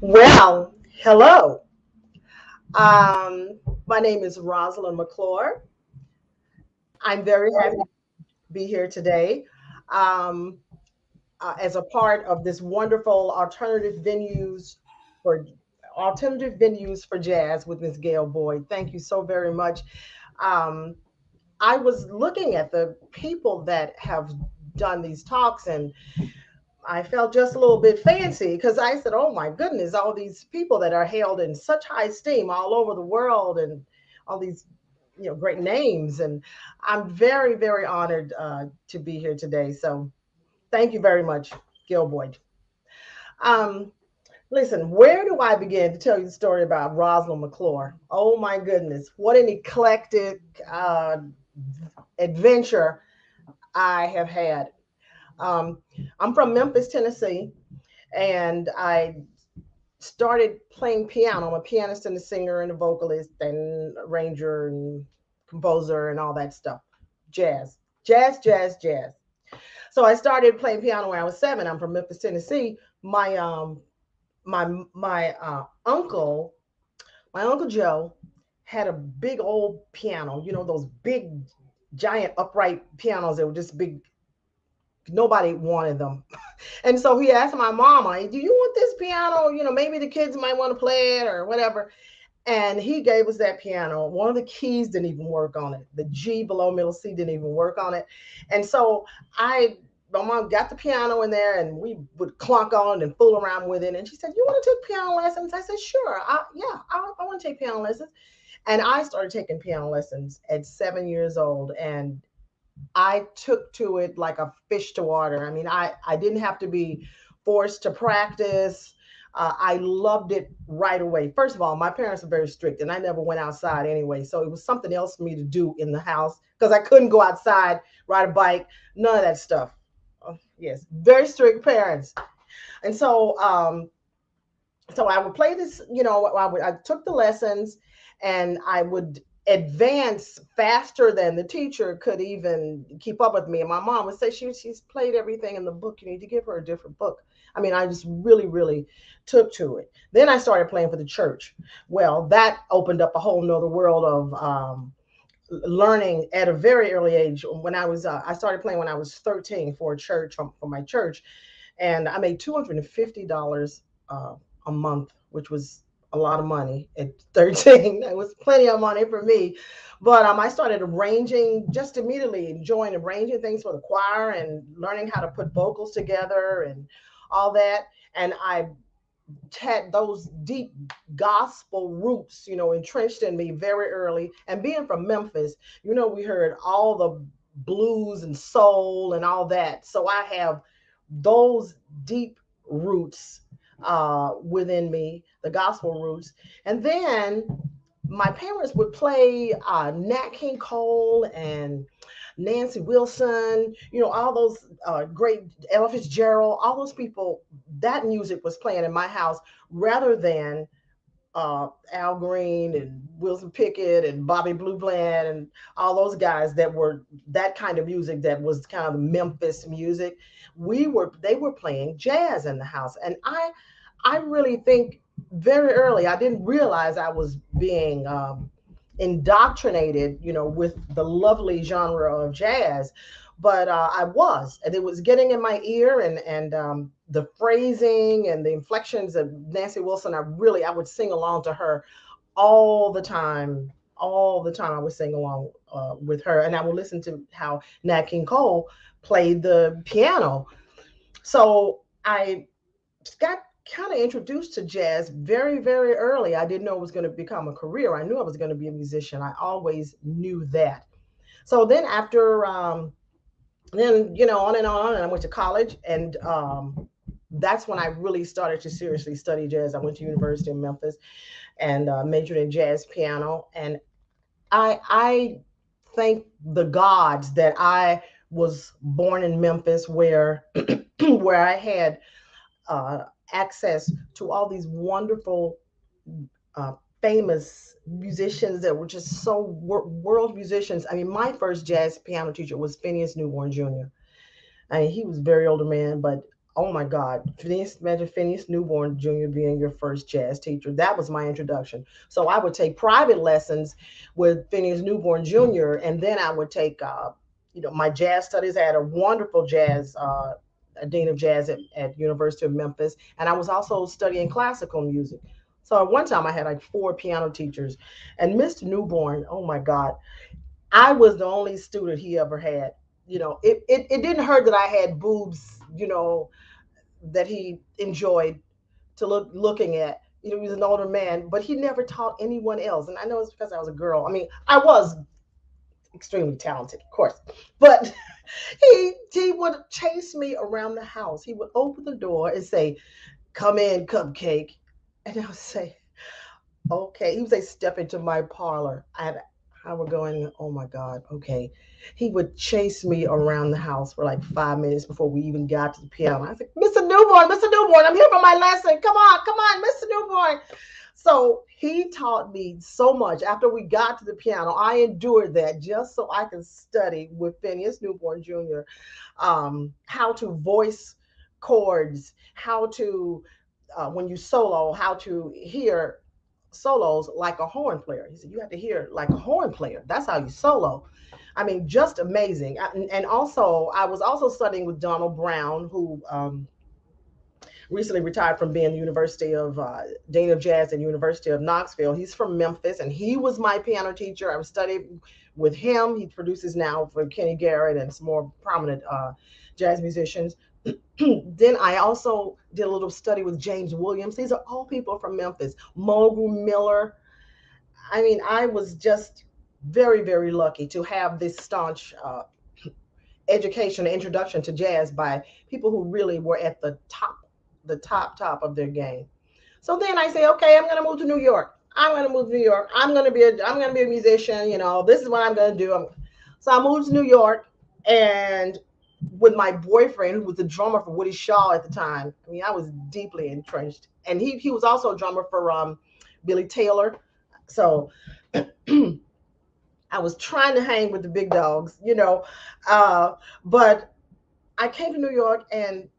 Well, hello. My name is Rosalyn McClure. I'm very happy to be here today um, as a part of this wonderful for alternative venues for jazz with Miss Gail Boyd. Thank you so very much. Um, I was looking at the people that have done these talks, and I felt just a little bit fancy because I said, "Oh my goodness, all these people that are held in such high esteem all over the world, and all these great names." And I'm very, very honored to be here today. So thank you very much, Gil Boyd. Um, Listen, where do I begin to tell you the story about Roslyn McClure? Oh my goodness, what an eclectic adventure I have had. Um, I'm from Memphis, Tennessee, and I started playing piano. I'm a pianist and a singer and a vocalist and arranger and composer and all that stuff. Jazz, jazz, jazz, jazz. So I started playing piano when I was 7. I'm from Memphis, Tennessee. My uncle, my uncle Joe, had a big old piano. You know those big, giant upright pianos that were just big. Nobody wanted them. And so he asked my mom, like, "Do you want this piano? Maybe the kids might want to play it or whatever." And he gave us that piano. One of the keys didn't even work on it. The G below middle C didn't even work on it. And so my mom got the piano in there and we would clunk on and fool around with it. And she said, "You want to take piano lessons?" I said, "Sure. I want to take piano lessons." And I started taking piano lessons at 7 years old. And I took to it like a fish to water. I mean, I didn't have to be forced to practice. I loved it right away. First of all, my parents are very strict, and I never went outside anyway. So it was something else for me to do in the house because I couldn't go outside, ride a bike, none of that stuff. Oh, yes, very strict parents. And so I would play this, I took the lessons and I would advance faster than the teacher could even keep up with me. And my mom would say, she's played everything in the book. You need to give her a different book. I mean, I just really, really took to it. Then I started playing for the church. Well, that opened up a whole nother world of learning at a very early age. I started playing when I was 13 for a church, for my church, and I made $250 a month, which was a lot of money at 13. It was plenty of money for me. But I started arranging just immediately, enjoying arranging things for the choir and learning how to put vocals together and all that. And I had those deep gospel roots, entrenched in me very early. And being from Memphis, we heard all the blues and soul and all that. So I have those deep roots within me, the gospel roots. And then my parents would play Nat King Cole and Nancy Wilson, all those great Ella Fitzgerald, all those people. That music was playing in my house rather than Al Green and Wilson Pickett and Bobby Blue Bland and all those guys that were that kind of music that was kind of Memphis music. They were playing jazz in the house, and I really think very early I didn't realize I was being indoctrinated, with the lovely genre of jazz. But I was, and it was getting in my ear, and the phrasing and the inflections of Nancy Wilson. I would sing along to her all the time. All the time, I would sing along with her, and I would listen to how Nat King Cole played the piano. So I got kind of introduced to jazz very, very early. I didn't know it was going to become a career. I knew I was going to be a musician. I always knew that. So then after, then, on and on, and I went to college, and that's when I really started to seriously study jazz. I went to University of Memphis and majored in jazz piano. And I thank the gods that I was born in Memphis, where where I had uh, access to all these wonderful, uh, famous musicians that were just so world musicians. I mean, my first jazz piano teacher was Phineas Newborn Jr. I mean, he was a very older man, but Oh my God. Imagine Phineas Newborn Jr. being your first jazz teacher. That was my introduction. So I would take private lessons with Phineas Newborn Jr. And then I would take, my jazz studies. I had a wonderful a dean of jazz at University of Memphis. And I was also studying classical music. So at one time I had like four piano teachers. And Mr. Newborn, oh my God, I was the only student he ever had. It didn't hurt that I had boobs, that he enjoyed to looking at. He was an older man, but he never taught anyone else. And I know it's because I was a girl. I mean, I was extremely talented, of course, but he would chase me around the house. He would open the door and say, "Come in, cupcake," and I would say, "Okay." He would say, "Step into my parlor." I would go in, oh my God, okay. He would chase me around the house for like 5 minutes before we even got to the piano. I said, Mr. Newborn, I'm here for my lesson. Come on, Mr. Newborn. So he taught me so much. After we got to the piano, I endured that just so I could study with Phineas Newborn Jr. How to voice chords, how to, when you solo, how to hear solos like a horn player. He said, you have to hear like a horn player. That's how you solo. I mean, just amazing. And also, I was also studying with Donald Brown, who recently retired from being the University of Dean of Jazz and University of Knoxville. He's from Memphis, and he was my piano teacher. I was studying with him. He produces now for Kenny Garrett and some more prominent jazz musicians. Then I also did a little study with James Williams. These are all people from Memphis. Mulgrew Miller. I mean, I was just very, very lucky to have this staunch education, introduction to jazz by people who really were at the top of their game. So then I say, okay, I'm going to move to New York. I'm going to move to New York. I'm going to be a musician. This is what I'm going to do. So I moved to New York, and with my boyfriend, who was the drummer for Woody Shaw at the time. I mean, I was deeply entrenched, and he was also a drummer for Billy Taylor. So I was trying to hang with the big dogs, but I came to New York, and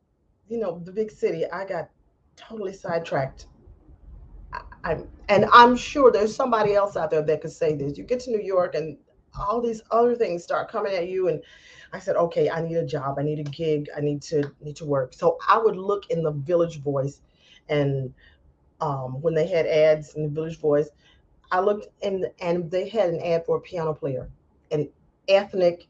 the big city. I got totally sidetracked. I'm sure there's somebody else out there that could say this. You get to New York, and all these other things start coming at you, and I said, okay, I need a job, I need a gig, I need to work. So I would look in the Village Voice, and when they had ads in the Village Voice, I looked in, and they had an ad for a piano player, and ethnic.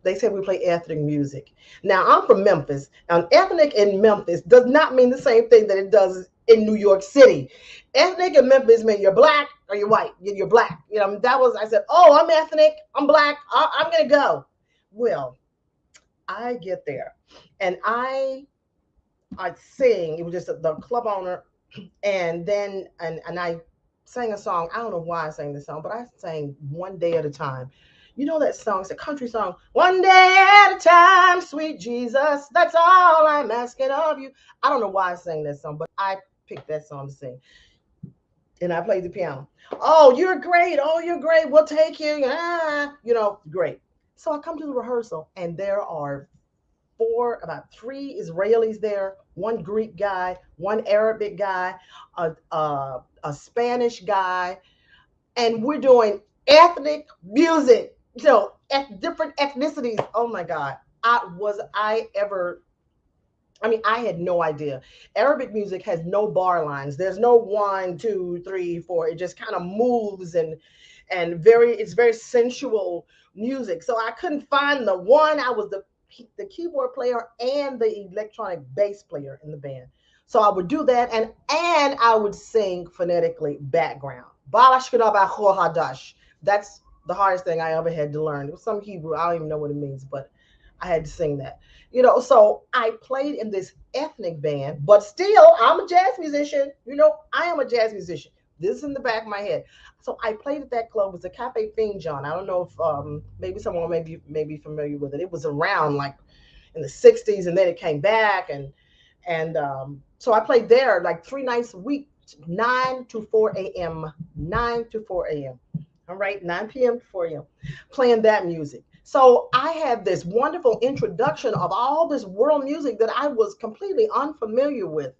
They said we play ethnic music. Now I'm from Memphis. And ethnic in Memphis does not mean the same thing that it does in New York City. Ethnic in Memphis means you're black or you're white. You're black. I said, oh, I'm ethnic. I'm black. I'm going to go. Well, I get there, and I sing. It was just the club owner, and then and I sang a song. I don't know why I sang this song, but I sang One Day at a Time. You know that song? It's a country song. One day at a time, sweet Jesus. That's all I'm asking of you. I don't know why I sang that song, but I picked that song to sing. And I played the piano. Oh, you're great. Oh, you're great. We'll take you. Great. So I come to the rehearsal, and there are about three Israelis there, one Greek guy, one Arabic guy, a Spanish guy, and we're doing ethnic music, different ethnicities. Oh my God. I had no idea. Arabic music has no bar lines. There's no 1, 2, 3, 4. It just kind of moves, and it's very sensual music. So I couldn't find the one. I was the keyboard player and the electronic bass player in the band. So I would do that, and I would sing phonetically background. That's the hardest thing I ever had to learn. It was some Hebrew. I don't even know what it means, but I had to sing that. So I played in this ethnic band, but still I'm a jazz musician. I am a jazz musician. This is in the back of my head. So I played at that club. It was a Cafe Fiend John. I don't know if maybe someone may be familiar with it. It was around like in the 60s, and then it came back, and so I played there like 3 nights a week, 9 to 4 a.m. 9 to 4 a.m. All right, 9 p.m. to 4 a.m. playing that music. So I had this wonderful introduction of all this world music that I was completely unfamiliar with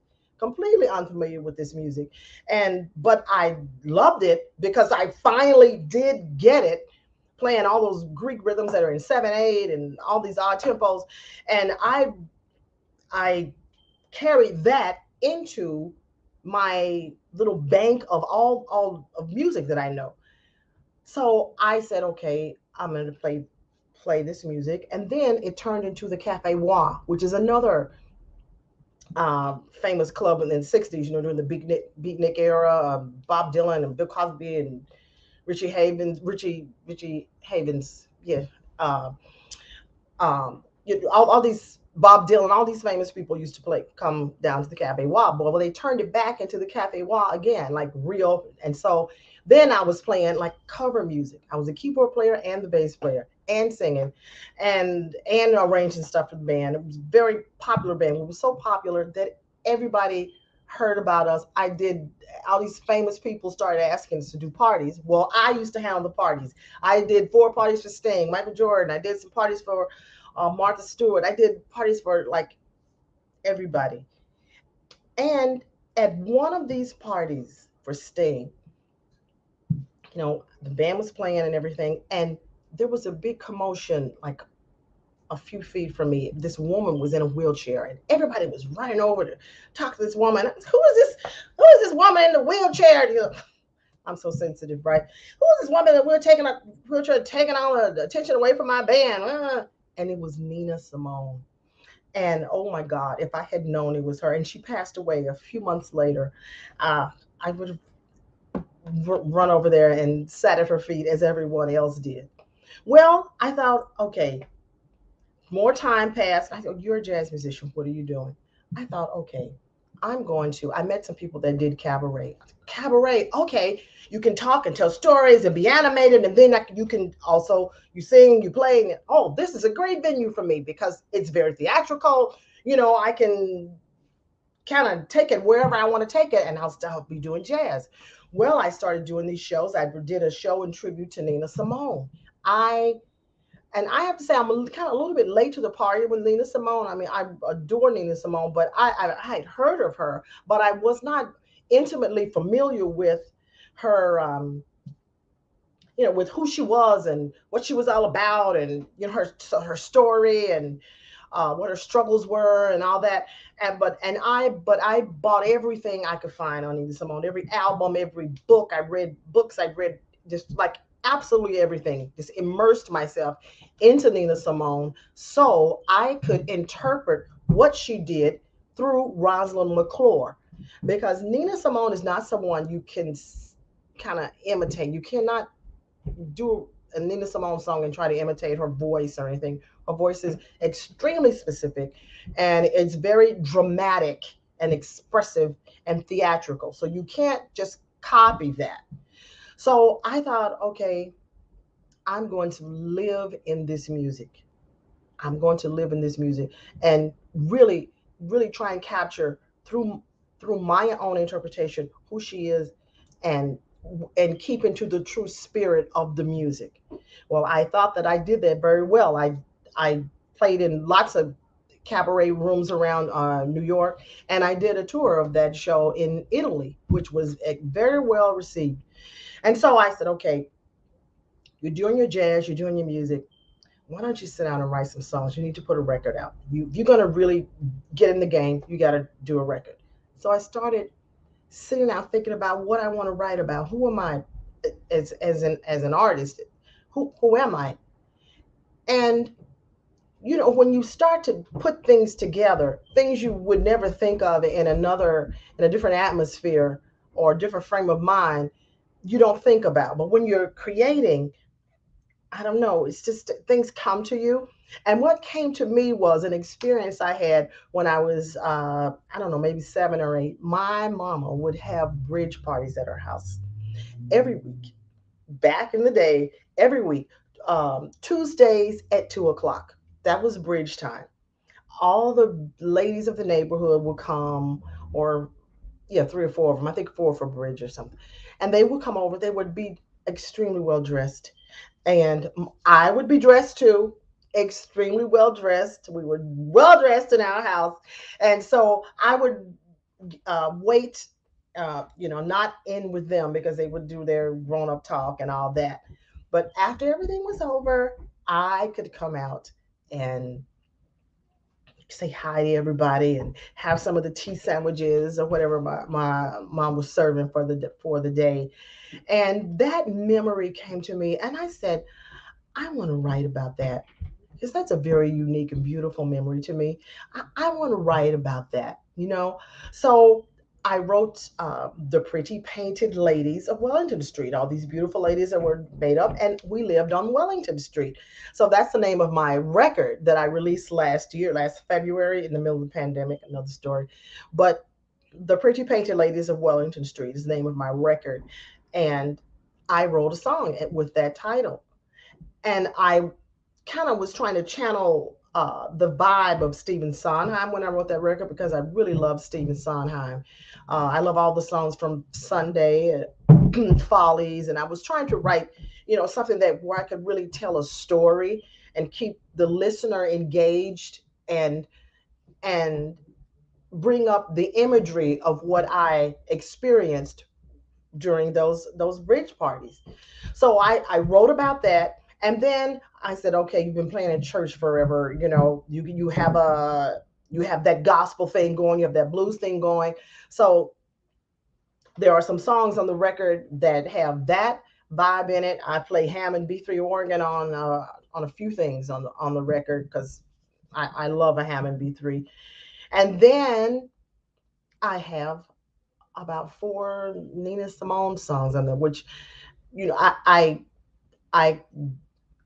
this music. And but I loved it because I finally did get it, playing all those Greek rhythms that are in 7/8 and all these odd tempos. And I carried that into my little bank of all of music that I know. So I said, okay, I'm going to play this music, and then it turned into the Cafe Wah, which is another famous club in the '60s. During the Beatnik era, Bob Dylan and Bill Cosby and Richie Havens, yeah, uh, all these Bob Dylan, all these famous people used to come down to the Cafe Wah. Well, they turned it back into the Cafe Wah again, like real. And so then I was playing like cover music. I was a keyboard player and the bass player and singing and arranging stuff for the band. It was a very popular band. We were so popular that everybody heard about us. I did all these famous people started asking us to do parties. Well, I used to handle the parties. I did 4 parties for Sting, Michael Jordan. I did some parties for Martha Stewart. I did parties for like everybody. And at one of these parties for Sting, the band was playing and everything, and there was a big commotion, like a few feet from me. This woman was in a wheelchair, and everybody was running over to talk to this woman. Who is this? Who is this woman in the wheelchair? I'm so sensitive, right? Who is this woman that we're taking a wheelchair, taking all the attention away from my band? And it was Nina Simone. And oh my God, if I had known it was her, and she passed away a few months later, I would have run over there and sat at her feet as everyone else did. Well, I thought, okay, more time passed. I thought, you're a jazz musician. What are you doing? I thought, okay, I met some people that did cabaret. Cabaret, okay, you can talk and tell stories and be animated, and then you can also, you sing, you play. And, oh, this is a great venue for me because it's very theatrical. I can kind of take it wherever I want to take it, and I'll still be doing jazz. Well, I started doing these shows. I did a show in tribute to Nina Simone. I and I have to say, I'm kind of a little bit late to the party with Nina Simone. I mean, I adore Nina Simone, but I had heard of her, but I was not intimately familiar with her, with who she was and what she was all about, and her story and what her struggles were and all that. But I bought everything I could find on Nina Simone, every album, every book. I read books. I read just like absolutely everything. Just immersed myself into Nina Simone so I could interpret what she did through Rosalyn McClure, because Nina Simone is not someone you can kind of imitate. You cannot do a Nina Simone song and try to imitate her voice or anything. Her voice is extremely specific, and it's very dramatic and expressive and theatrical. So you can't just copy that. So I thought, okay, I'm going to live in this music. I'm going to live in this music and really, really try and capture through my own interpretation who she is, and keep into the true spirit of the music. Well, I thought that I did that very well. I played in lots of cabaret rooms around New York, and I did a tour of that show in Italy, which was very well received. And so I said, okay, you're doing your jazz, you're doing your music. Why don't you sit down and write some songs? You need to put a record out. If you're going to really get in the game, you got to do a record. So I started sitting down thinking about what I want to write about. Who am I as an artist? Who am I? And when you start to put things together, things you would never think of in a different atmosphere or a different frame of mind, you don't think about. But when you're creating, I don't know, it's just things come to you. And what came to me was an experience I had when I was, I don't know, maybe 7 or 8. My mama would have bridge parties at her house every week. Back in the day, every week, Tuesdays at 2 o'clock. That was bridge time. All the ladies of the neighborhood would come, or yeah, 3 or 4 of them. I think 4 for bridge or something. And they would come over. They would be extremely well dressed. And I would be dressed too, extremely well dressed. We were well dressed in our house. And so I would wait, not in with them because they would do their grown up talk and all that. But after everything was over, I could come out and say hi to everybody and have some of the tea sandwiches or whatever my mom was serving for the day. And that memory came to me, and I said, I want to write about that because that's a very unique and beautiful memory to me. I want to write about that. So I wrote The Pretty Painted Ladies of Wellington Street, all these beautiful ladies that were made up, and we lived on Wellington Street. So that's the name of my record that I released last year, last February, in the middle of the pandemic, another story. But The Pretty Painted Ladies of Wellington Street is the name of my record. And I wrote a song with that title. And I kind of was trying to channel the vibe of Stephen Sondheim when I wrote that record because I really love Stephen Sondheim. I love all the songs from Sunday, Follies, and I was trying to write, something that where I could really tell a story and keep the listener engaged and bring up the imagery of what I experienced during those bridge parties. So I wrote about that, and then I said, okay, you've been playing in church forever. You have that gospel thing going, you have that blues thing going. So there are some songs on the record that have that vibe in it. I play Hammond B3 organ on a few things on the record because I love a Hammond B3. And then I have about four Nina Simone songs on there, which you know, I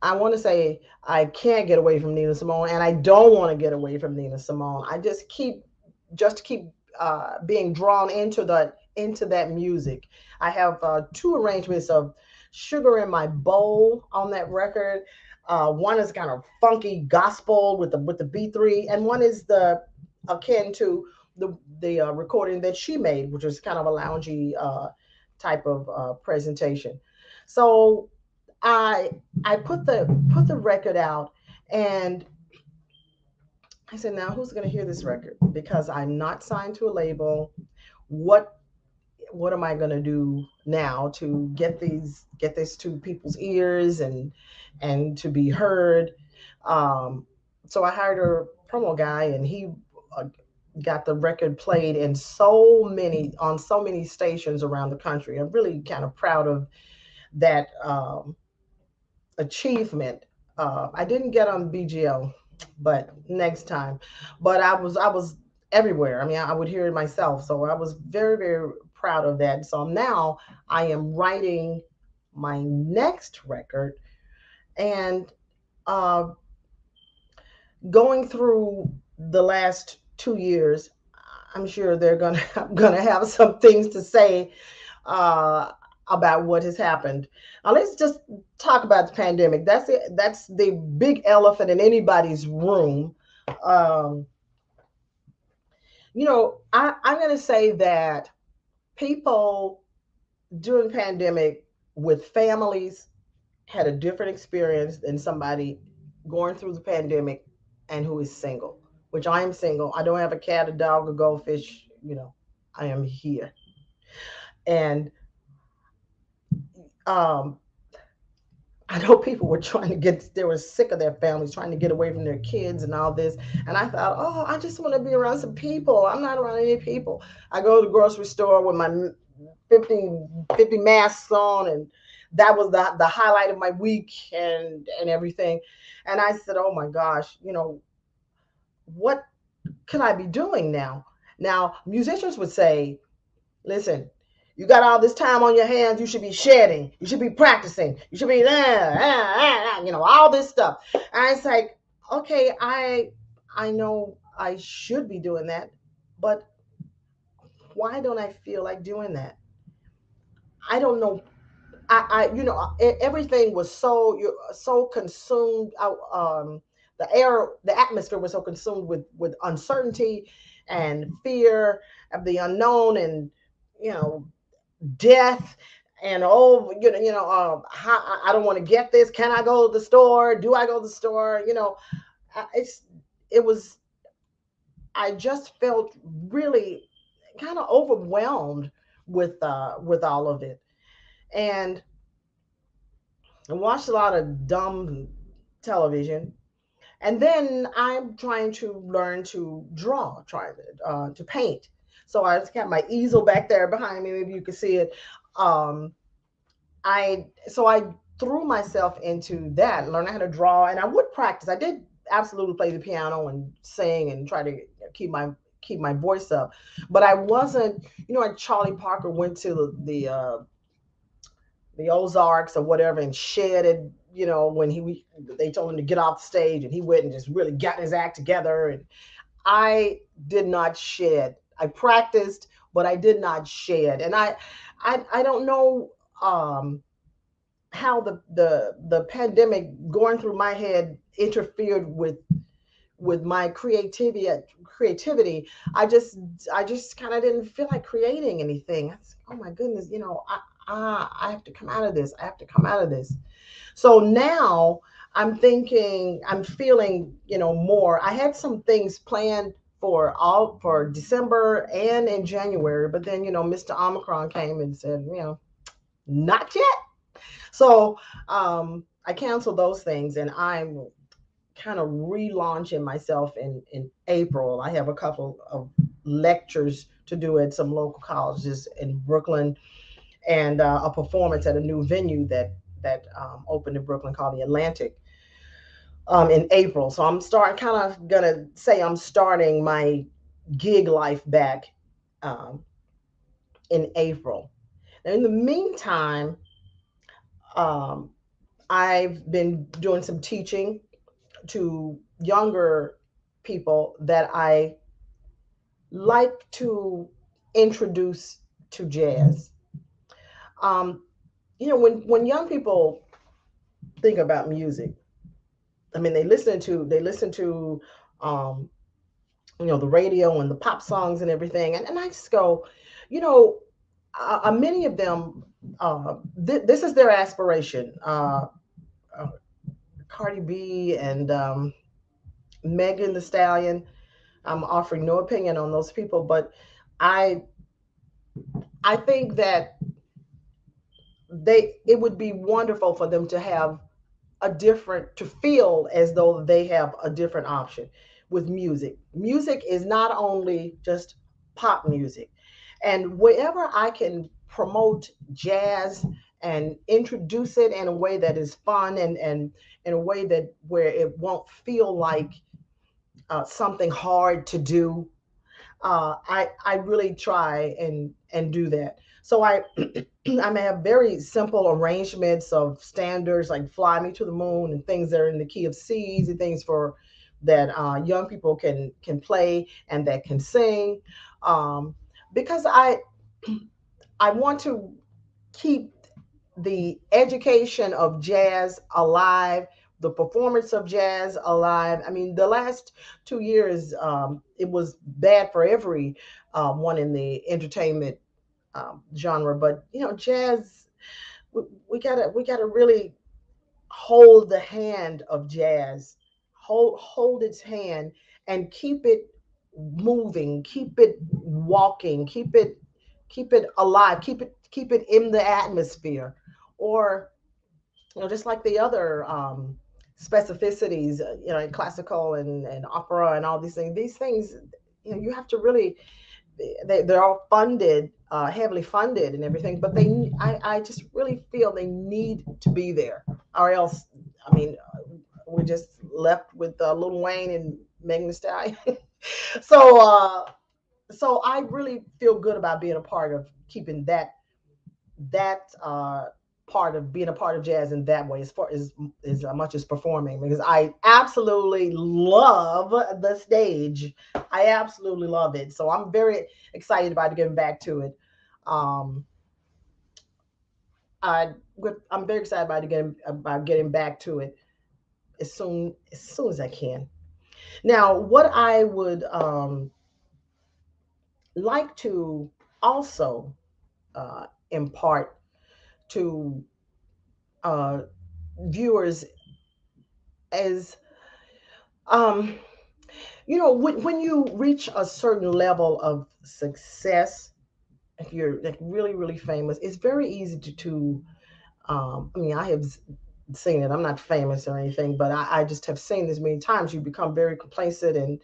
I want to say I can't get away from Nina Simone, and I don't want to get away from Nina Simone. I just keep being drawn into that music. I have two arrangements of "Sugar in My Bowl" on that record. One is kind of funky gospel with the B3, and one is the akin to the recording that she made, which was kind of a loungy type of presentation. So I I put the record out, and I said, now who's going to hear this record? Because I'm not signed to a label. What what am I going to do now to get this to people's ears and to be heard? Um, so I hired a promo guy, and he uh, got the record played in so many stations around the country. I'm really kind of proud of that achievement. I didn't get on BGL, but next time. But I was everywhere. I mean, I would hear it myself, so I was very very proud of that. So now I am writing my next record, and uh, going through the last 2 years, I'm sure they're gonna I'm gonna have some things to say uh, about what has happened. Let's just talk about the pandemic. That's it. That's the big elephant in anybody's room. Um, I'm going to say that people during the pandemic with families had a different experience than somebody going through the pandemic and who is single, which I am single. I don't have a cat, a dog, a goldfish. I am here. And um, I know people were they were sick of their families, trying to get away from their kids and all this. And I thought, oh, I just want to be around some people. I'm not around any people. I go to the grocery store with my 50 masks on, and that was the highlight of my week and everything. And I said, oh my gosh, what can I be doing now? Now, musicians would say, listen, you got all this time on your hands. You should be shedding. You should be practicing. You should be, all this stuff. And it's like, okay, I know I should be doing that, but why don't I feel like doing that? I don't know. Everything was so consumed. The atmosphere was so consumed with uncertainty and fear of the unknown, and you know death. and oh, how, I don't want to get this. Can I go to the store? Do I go to the store? It's it was. I just felt really kind of overwhelmed with all of it, and I watched a lot of dumb television. And then I'm trying to learn to draw, try to paint. So I just got my easel back there behind me. Maybe you can see it. Um, I threw myself into that, learning how to draw, and I would practice. I did absolutely play the piano and sing and try to keep my keep my voice up, but I wasn't. Like Charlie Parker went to the Ozarks or whatever and shedded. When they told him to get off the stage, and he went and just really got his act together. And I did not shed. I practiced, but I did not shed. And I don't know how the pandemic going through my head interfered with my creativity. I just kind of didn't feel like creating anything. I was, oh my goodness, I have to come out of this. I have to come out of this. So now I'm feeling, more. I had some things planned for December and in January, but then, Mr. Omicron came and said, not yet. So I canceled those things, and I'm kind of relaunching myself in April. I have a couple of lectures to do at some local colleges in Brooklyn, and a performance at a new venue that opened in Brooklyn called the Atlantic in April. So I'm kind of gonna say I'm starting my gig life back um, in April. And in the meantime, um, I've been doing some teaching to younger people that I like to introduce to jazz. Um, when young people think about music, I mean, they listen to um, the radio and the pop songs and everything, and I just go, you know, many of them, this is their aspiration. Uh, Cardi B and Megan the Stallion. I'm offering no opinion on those people, but I I think that it would be wonderful for them to have to feel as though they have a different option with music. Music is not only just pop music, and wherever I can promote jazz and introduce it in a way that is fun, and in a way that where it won't feel like something hard to do, I really try and do that. So I may have very simple arrangements of standards like "Fly Me to the Moon" and things that are in the key of C's, and things for that young people can play and that can sing, um, because I want to keep the education of jazz alive, the performance of jazz alive. I mean, the last 2 years, it was bad for every one in the entertainment genre. But jazz, we gotta really hold the hand of jazz, hold its hand, and keep it moving, keep it walking, keep it alive, keep it in the atmosphere, or just like the other specificities, in classical and opera and all these things. These things, you have to really, they're all funded, heavily funded and everything, but I just really feel they need to be there, or else, I mean, we're just left with Lil Wayne and Megan Thee Stallion. so, so I really feel good about being a part of keeping that part of being a part of jazz in that way, as far as much as performing, because I absolutely love the stage. I absolutely love it. So I'm very excited about getting back to it. Um, I I'm very excited about getting back to it as soon as I can. Now, what I would like to also impart to uh, viewers as um, when you reach a certain level of success, if you're like really really famous, it's very easy to I mean, I have seen it. I'm not famous or anything, but I just have seen this many times. You become very complacent,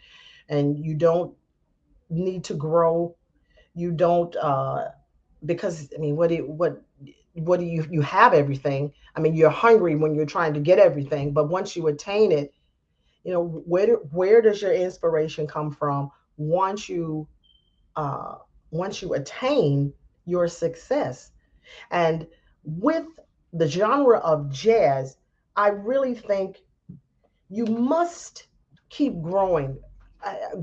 and you don't need to grow. You don't because I mean, what do you have everything? I mean, you're hungry when you're trying to get everything, but once you attain it, where does your inspiration come from once you uh, once you attain your success? And with the genre of jazz, I really think you must keep growing.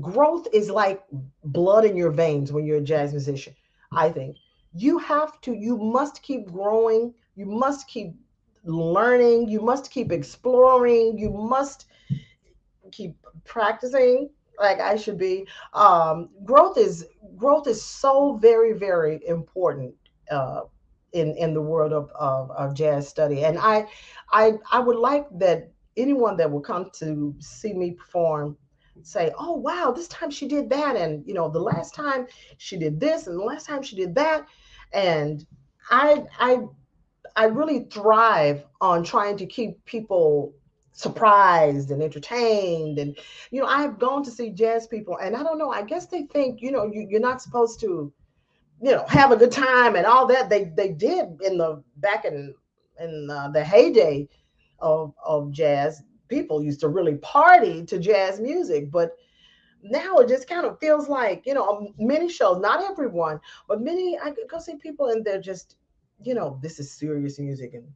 Growth is like blood in your veins when you're a jazz musician. I think you must keep growing. You must keep learning. You must keep exploring. You must keep practicing like I should be. Growth is so very very important uh, in the world of jazz study, and I would like that anyone that will come to see me perform say, oh wow, this time she did that, and the last time she did this, and the last time she did that, and I I really thrive on trying to keep people surprised and entertained. And, I've gone to see jazz people, and I don't know, I guess they think, you're not supposed to, have a good time and all that. They did in the back in the heyday of jazz. People used to really party to jazz music, but now it just kind of feels like many shows, not everyone, but many. I go see people and they're just, this is serious music, and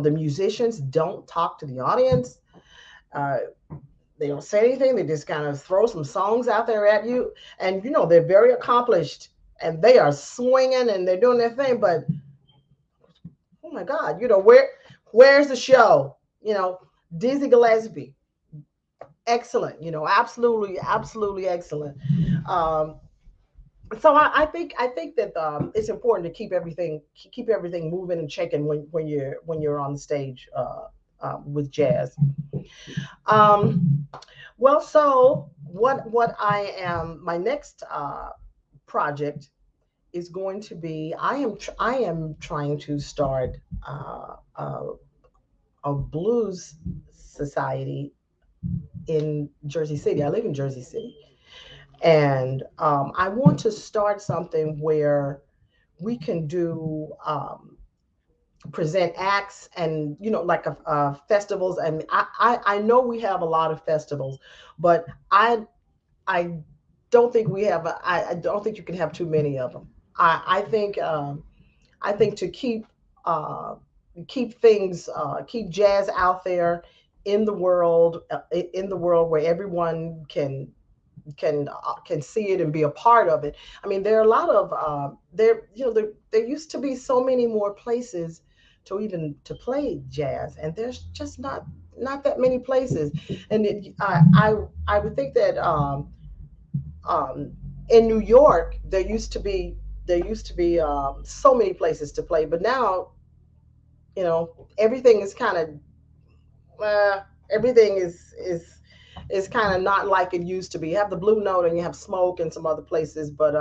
the musicians don't talk to the audience. uh, they don't say anything. They just kind of throw some songs out there at you, and they're very accomplished, and they are swinging and they're doing their thing, but oh my god, where's the show? Dizzy Gillespie, excellent, absolutely absolutely excellent. um, so I think that it's important to keep everything moving and shaking when you're on the stage with jazz. Um, well, so what I am my next project is going to be I am trying to start a blues society in Jersey City. I live in Jersey City, and I want to start something where we can do present acts and like festivals. And I know we have a lot of festivals, but I don't think we have I don't think you can have too many of them. I think to uh, keep jazz out there in the world where everyone can see it and be a part of it. I mean, there are a lot of there used to be so many more places to play jazz, and there's just not that many places. And I would think that um, in New York there used to be so many places to play, but now everything is kind of everything is kind of not like it used to be. You have the Blue Note and you have Smoke and some other places, but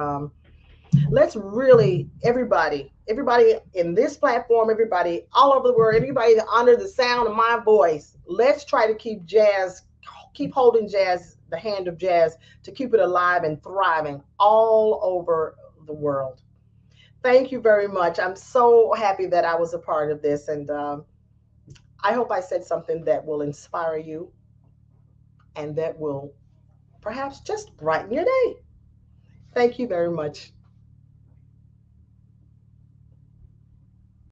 let's really everybody in this platform, everybody all over the world, everybody under the sound of my voice, let's try to keep holding jazz, the hand of jazz, to keep it alive and thriving all over the world. Thank you very much. I'm so happy that I was a part of this, and I hope I said something that will inspire you and that will perhaps just brighten your day. Thank you very much.